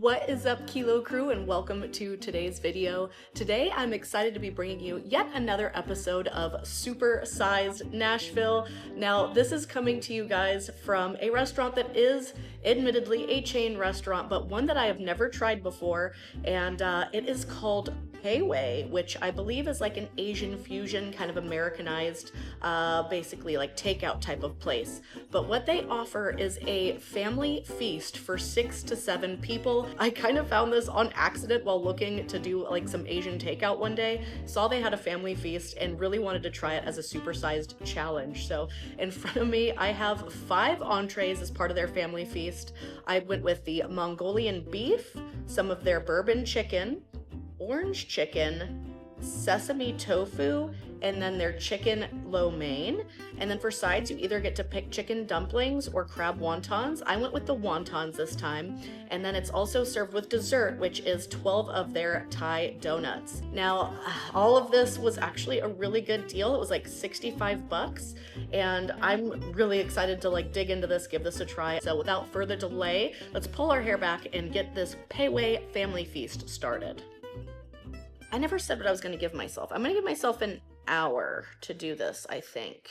What is up, Kilo Crew, and welcome to today's video. Today, I'm excited to be bringing you yet another episode of Super Sized Nashville. Now, this is coming to you guys from a restaurant that is admittedly a chain restaurant, but one that I have never tried before, and it is called Pei Wei, which I believe is like an Asian fusion, kind of Americanized, basically like takeout type of place. But what they offer is a family feast for 6 to 7 people. I kind of found this on accident while looking to do like some Asian takeout one day. Saw they had a family feast and really wanted to try it as a supersized challenge. So in front of me, I have 5 entrees as part of their family feast. I went with the Mongolian beef, some of their bourbon chicken, orange chicken, sesame tofu, and then their chicken lo mein. And then for sides, you either get to pick chicken dumplings or crab wontons. I went with the wontons this time. And then it's also served with dessert, which is 12 of their Thai donuts. Now, all of this was actually a really good deal. It was like 65 bucks. And I'm really excited to like dig into this, give this a try. So without further delay, let's pull our hair back and get this Pei Wei family feast started. I never said what I was going to give myself. I'm going to give myself an hour to do this, I think,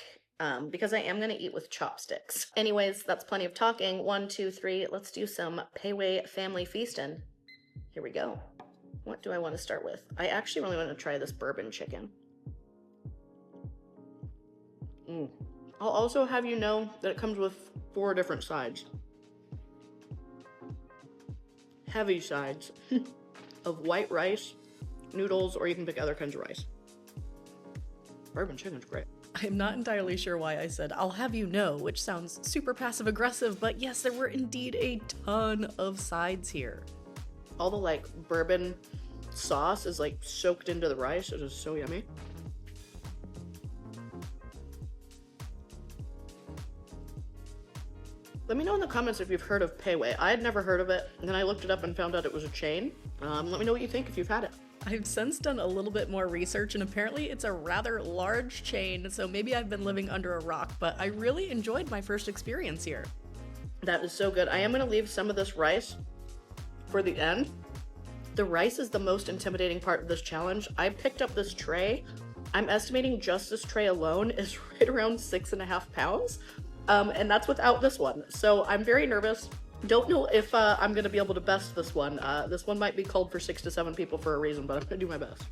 because I am going to eat with chopsticks. Anyways, that's plenty of talking. 1, 2, 3. Let's do some Pei Wei family feasting. Here we go. What do I want to start with? I actually really want to try this bourbon chicken. I'll also have you know that it comes with 4 different sides. Heavy sides of white rice, noodles, or you can pick other kinds of rice. Bourbon chicken's great. I'm not entirely sure why I said, I'll have you know, which sounds super passive aggressive, but yes, there were indeed a ton of sides here. All the like bourbon sauce is like soaked into the rice. It is so yummy. Let me know in the comments if you've heard of Pei Wei. I had never heard of it, and then I looked it up and found out it was a chain. Let me know what you think if you've had it. I've since done a little bit more research, and apparently it's a rather large chain, so maybe I've been living under a rock, but I really enjoyed my first experience here. That is so good. I am going to leave some of this rice for the end. The rice is the most intimidating part of this challenge. I picked up this tray. I'm estimating just this tray alone is right around 6.5 pounds, and that's without this one. So I'm very nervous. Don't know if I'm going to be able to best this one. This one might be called for 6 to 7 people for a reason, but I'm going to do my best.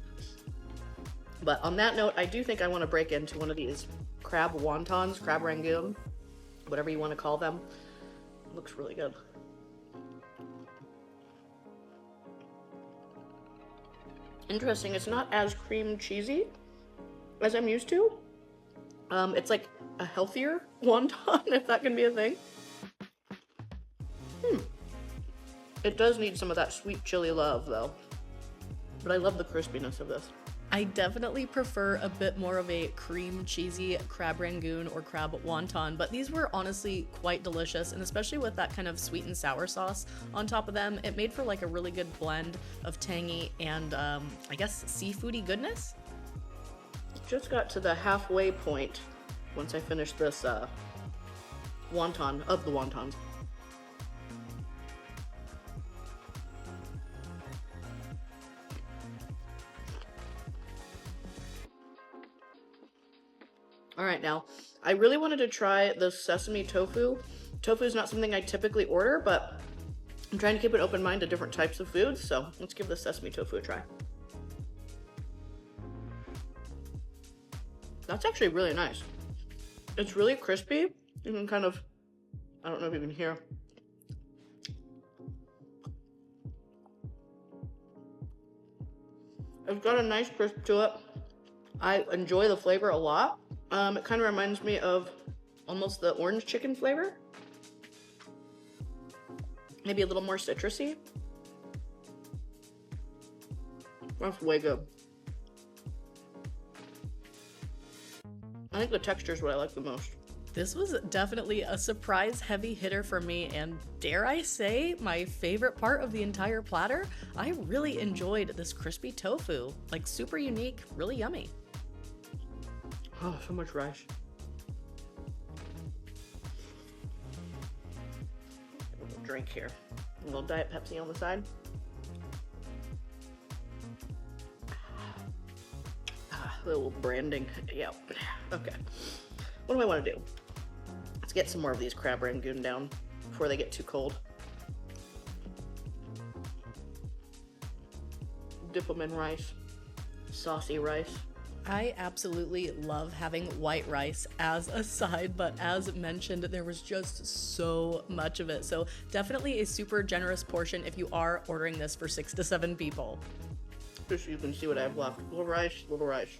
But on that note, I do think I want to break into one of these crab wontons, crab rangoon, whatever you want to call them. Looks really good. Interesting, it's not as cream cheesy as I'm used to. It's like a healthier wonton, if that can be a thing. It does need some of that sweet chili love, though. But I love the crispiness of this. I definitely prefer a bit more of a cream cheesy crab rangoon or crab wonton, but these were honestly quite delicious, and especially with that kind of sweet and sour sauce on top of them, it made for like a really good blend of tangy and I guess seafoody goodness. Just got to the halfway point once I finished this wonton of the wontons. All right, now, I really wanted to try the sesame tofu. Tofu is not something I typically order, but I'm trying to keep an open mind to different types of foods, so let's give the sesame tofu a try. That's actually really nice. It's really crispy. You can kind of, I don't know if you can hear. It's got a nice crisp to it. I enjoy the flavor a lot. It kind of reminds me of almost the orange chicken flavor. Maybe a little more citrusy. That's way good. I think the texture is what I like the most. This was definitely a surprise heavy hitter for me, and dare I say, my favorite part of the entire platter. I really enjoyed this crispy tofu. Like, super unique, really yummy. Oh, so much rice. A little drink here. A little Diet Pepsi on the side. A little branding. Yeah. Okay. What do I want to do? Let's get some more of these crab rangoon down before they get too cold. Dip them in rice. Saucy rice. I absolutely love having white rice as a side, but as mentioned, there was just so much of it. So definitely a super generous portion if you are ordering this for 6 to 7 people. Just so you can see what I have left. Little rice, little rice.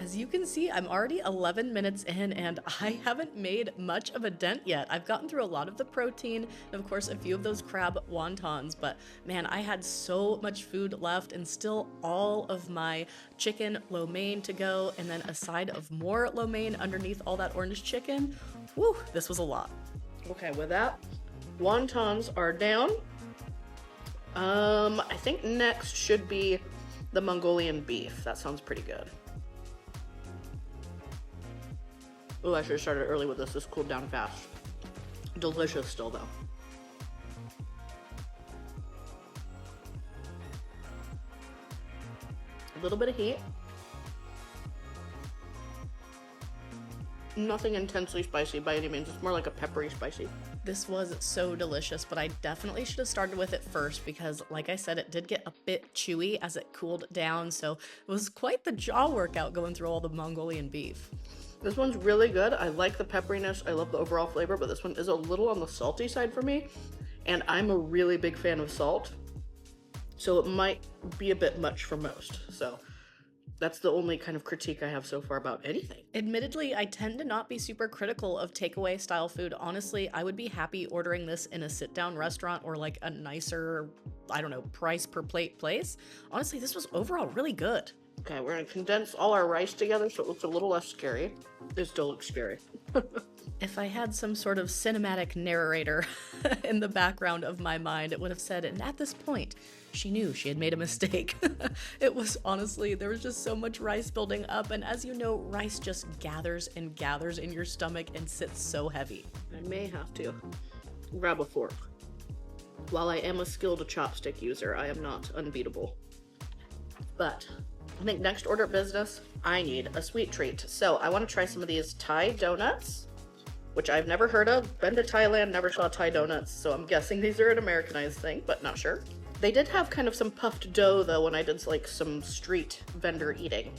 As you can see, I'm already 11 minutes in and I haven't made much of a dent yet. I've gotten through a lot of the protein and of course a few of those crab wontons, but man, I had so much food left and still all of my chicken lo mein to go and then a side of more lo mein underneath all that orange chicken. Woo, this was a lot. Okay, with that, wontons are down. I think next should be the Mongolian beef. That sounds pretty good. Oh, I should have started early with this. This cooled down fast. Delicious still, though. A little bit of heat. Nothing intensely spicy by any means. It's more like a peppery spicy. This was so delicious, but I definitely should have started with it first because, like I said, it did get a bit chewy as it cooled down. So it was quite the jaw workout going through all the Mongolian beef. This one's really good. I like the pepperiness. I love the overall flavor, but this one is a little on the salty side for me. And I'm a really big fan of salt. So it might be a bit much for most. So that's the only kind of critique I have so far about anything. Admittedly, I tend to not be super critical of takeaway style food. Honestly, I would be happy ordering this in a sit-down restaurant or like a nicer, I don't know, price per plate place. Honestly, this was overall really good. Okay, we're gonna condense all our rice together so it looks a little less scary. It still looks scary. If I had some sort of cinematic narrator in the background of my mind, it would have said, and at this point, she knew she had made a mistake. It was honestly, there was just so much rice building up, and as you know, rice just gathers and gathers in your stomach and sits so heavy. I may have to grab a fork. While I am a skilled chopstick user, I am not unbeatable. But I think next order of business, I need a sweet treat. So I want to try some of these Thai donuts, which I've never heard of. Been to Thailand, never saw Thai donuts, so I'm guessing these are an Americanized thing, but not sure. They did have kind of some puffed dough though when I did like some street vendor eating.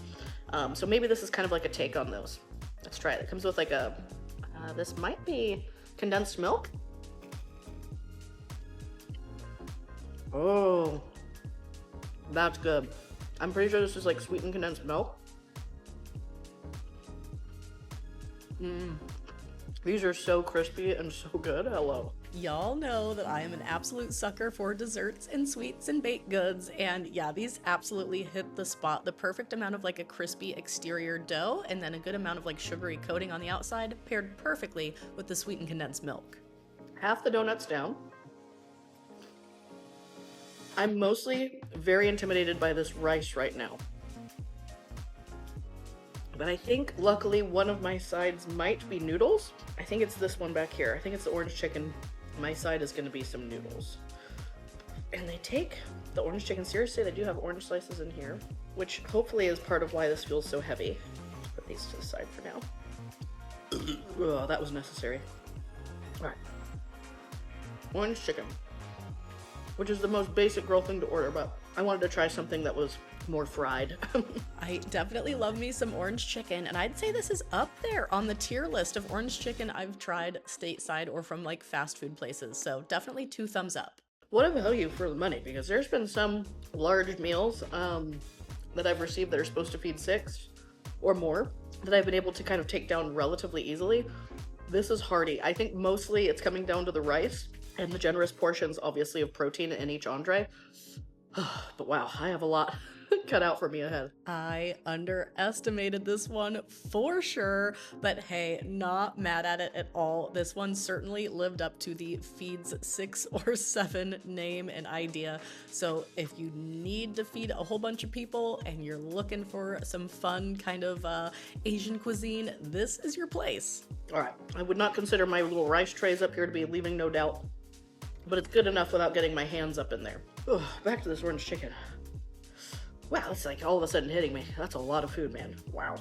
So maybe this is kind of like a take on those. Let's try it. It comes with like a, this might be condensed milk. Oh, that's good. I'm pretty sure this is like sweetened condensed milk. These are so crispy and so good. Hello. Y'all know that I am an absolute sucker for desserts and sweets and baked goods, and yeah, these absolutely hit the spot. The perfect amount of like a crispy exterior dough and then a good amount of like sugary coating on the outside paired perfectly with the sweetened condensed milk. Half the donuts down. I'm mostly very intimidated by this rice right now. But I think, luckily, one of my sides might be noodles. I think it's this one back here. I think it's the orange chicken. My side is going to be some noodles. And they take the orange chicken seriously. They do have orange slices in here, which hopefully is part of why this feels so heavy. Put these to the side for now. Oh, that was necessary. All right. Orange chicken, which is the most basic girl thing to order, but I wanted to try something that was more fried. I definitely love me some orange chicken, and I'd say this is up there on the tier list of orange chicken I've tried stateside or from like fast food places, so definitely 2 thumbs up. What a value for the money, because there's been some large meals that I've received that are supposed to feed 6 or more that I've been able to kind of take down relatively easily. This is hearty. I think mostly it's coming down to the rice and the generous portions, obviously, of protein in each entree. But wow, I have a lot cut out for me ahead. I underestimated this one for sure, but hey, not mad at it at all. This one certainly lived up to the feeds 6 or 7 name and idea. So if you need to feed a whole bunch of people and you're looking for some fun kind of Asian cuisine, this is your place. All right, I would not consider my little rice trays up here to be leaving no doubt. but it's good enough without getting my hands up in there. Ugh, back to this orange chicken. Wow, it's like all of a sudden hitting me. That's a lot of food, man. Wow.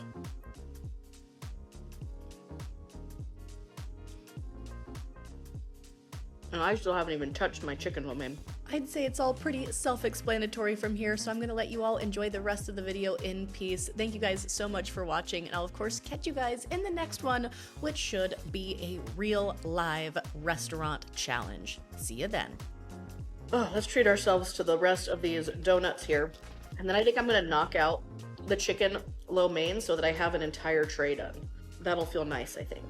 And I still haven't even touched my chicken lo mein. I'd say it's all pretty self-explanatory from here, so I'm gonna let you all enjoy the rest of the video in peace. Thank you guys so much for watching, and I'll of course catch you guys in the next one, which should be a real live restaurant challenge. See you then. Oh, let's treat ourselves to the rest of these donuts here. And then I think I'm gonna knock out the chicken lo mein so that I have an entire tray done. That'll feel nice, I think.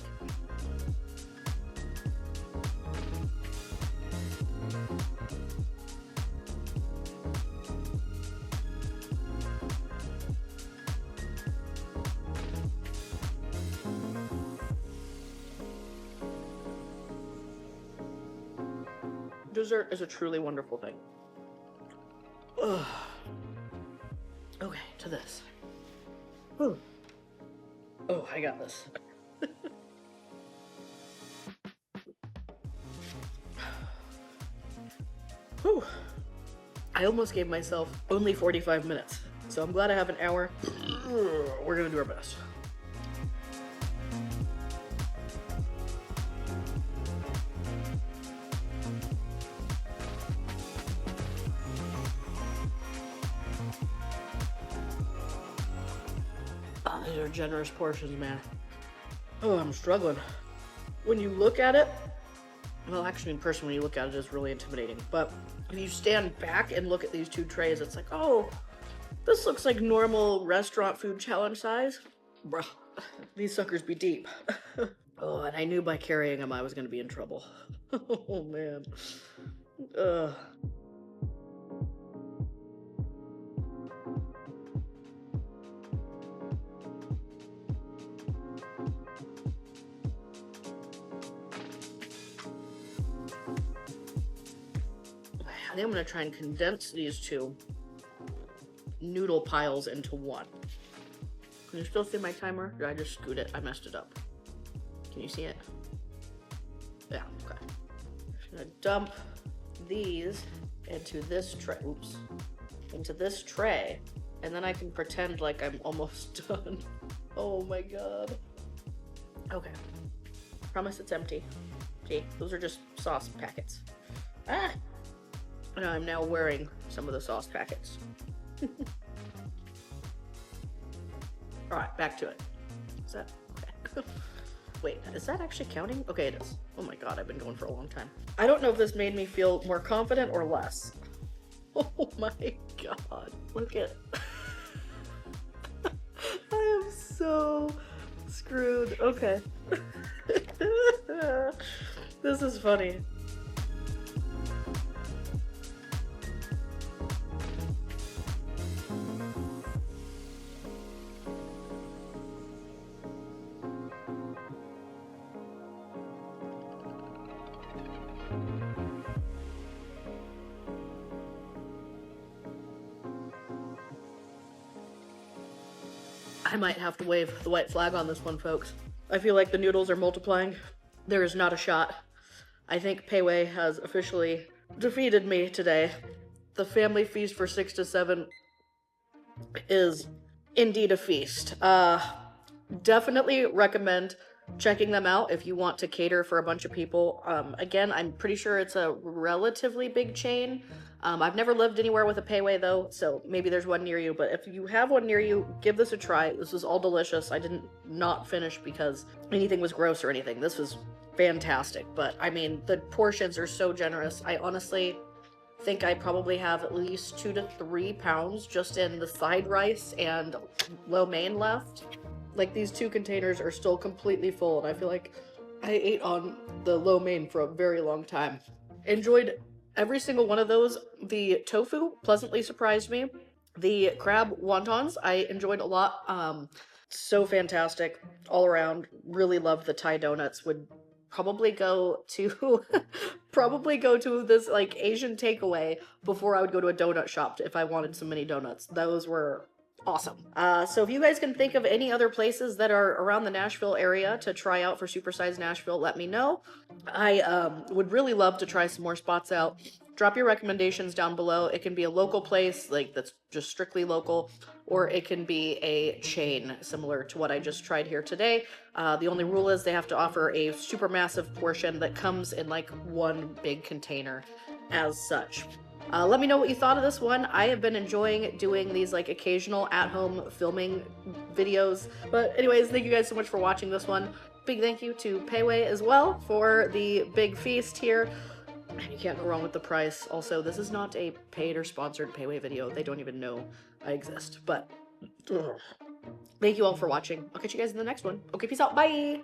Dessert is a truly wonderful thing. Ugh. Okay, to this. Whew. Oh, I got this. Whew. I almost gave myself only 45 minutes, so I'm glad I have an hour. We're gonna do our best. These are generous portions, man. Oh, I'm struggling. When you look at it, well, actually in person when you look at it, it's really intimidating. But if you stand back and look at these two trays, it's like, oh, this looks like normal restaurant food challenge size. Bruh, these suckers be deep. Oh, and I knew by carrying them I was gonna be in trouble. Oh, man. Ugh. I think I'm gonna try and condense these two noodle piles into one. Can you still see my timer? Did I just scoot it? I messed it up. Can you see it? Yeah, okay. I'm just gonna dump these into this tray. Oops. Into this tray. And then I can pretend like I'm almost done. Oh my god. Okay. Promise it's empty. See, those are just sauce packets. Ah! And I'm now wearing some of the sauce packets. Alright, back to it. Is that okay? Wait, is that actually counting? Okay, it is. Oh my god, I've been going for a long time. I don't know if this made me feel more confident or less. Oh my god. Look at I am so screwed. Okay. This is funny. I might have to wave the white flag on this one, folks. I feel like the noodles are multiplying. There is not a shot. I think Pei Wei has officially defeated me today. The family feast for 6 to 7 is indeed a feast. Definitely recommend checking them out if you want to cater for a bunch of people. Again, I'm pretty sure it's a relatively big chain. I've never lived anywhere with a Pei Wei though, so maybe there's one near you, but if you have one near you, give this a try. This is all delicious. I didn't not finish because anything was gross or anything. This was fantastic, but I mean, the portions are so generous. I honestly think I probably have at least 2 to 3 pounds just in the side rice and lo mein left. Like, these 2 containers are still completely full, and I feel like I ate on the lo mein for a very long time. Enjoyed every single one of those. The tofu pleasantly surprised me. The crab wontons I enjoyed a lot. So fantastic all around. Really loved the Thai donuts. Would probably go to this like Asian takeaway before I would go to a donut shop if I wanted some mini donuts. Those were awesome. So if you guys can think of any other places that are around the Nashville area to try out for Supersize Nashville, let me know. I would really love to try some more spots out. Drop your recommendations down below. It can be a local place, like that's just strictly local, or it can be a chain similar to what I just tried here today. The only rule is they have to offer a super massive portion that comes in like one big container as such. Let me know what you thought of this one. I have been enjoying doing these like occasional at-home filming videos. But anyways, thank you guys so much for watching this one. Big thank you to Pei Wei as well for the big feast here. And you can't go wrong with the price. Also, this is not a paid or sponsored Pei Wei video. They don't even know I exist. But thank you all for watching. I'll catch you guys in the next one. Okay, peace out. Bye!